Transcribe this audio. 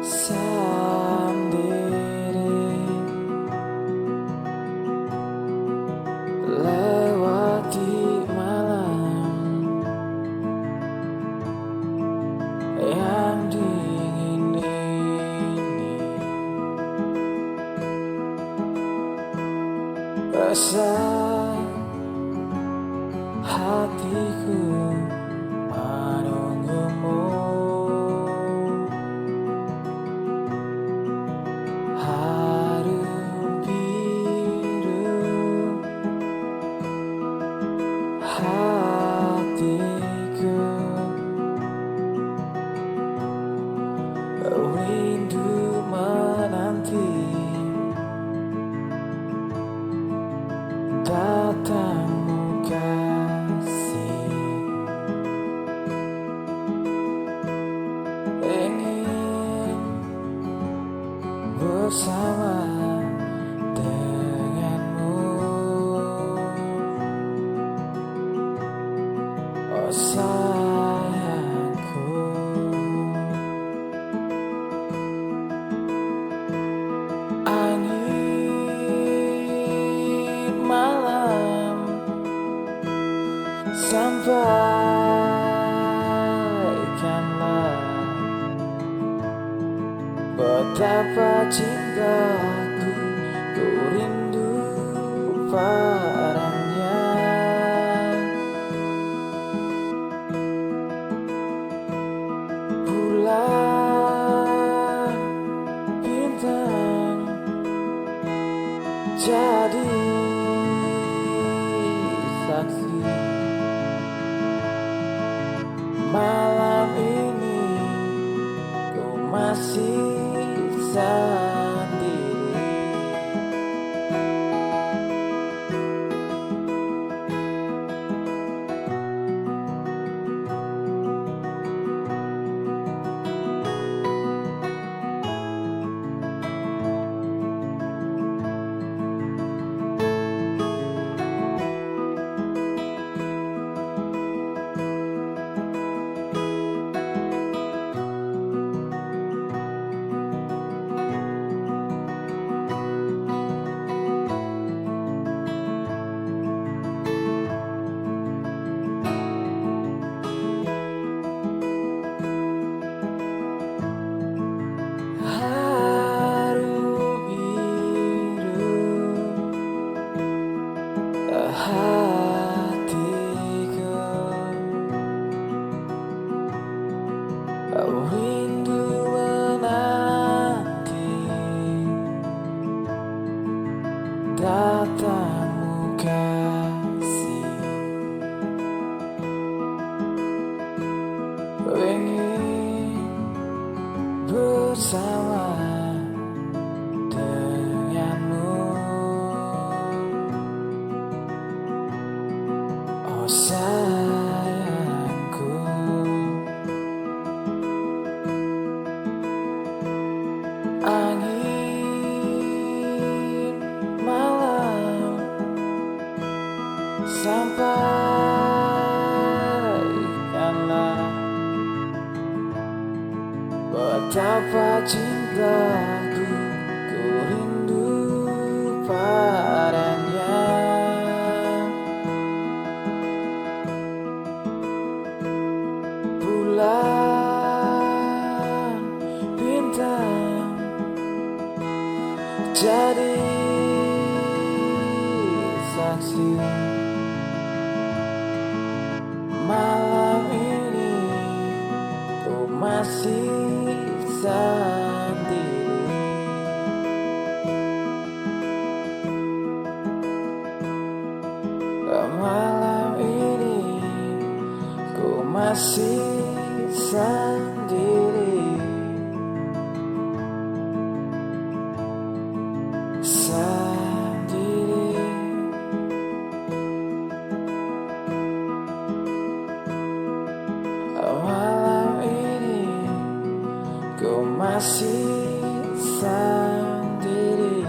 sendiri lewati malam yang dingin ini. Resah hatiku menunggumu. Harum biru hatiku, rindu menanti datangmu kasih. Ingin bersama denganmu, oh sayangku. Angin malam sampaikanlah betapa cintaku, ku rindu padanya. Bulan bintang jadi saksi malam ini, ku masih sendiri. Hatiku rindu menanti datangmu kasih. Ingin bersama denganmu, oh sayangku. Angin malam sampaikanlah betapa cintaku, ku rindu padanya. Bulan bintang jadi saksi malam ini, ku masih sendiri. Malam ini ku masih sendiri. Sendiri. Malam ini ku masih sendiri.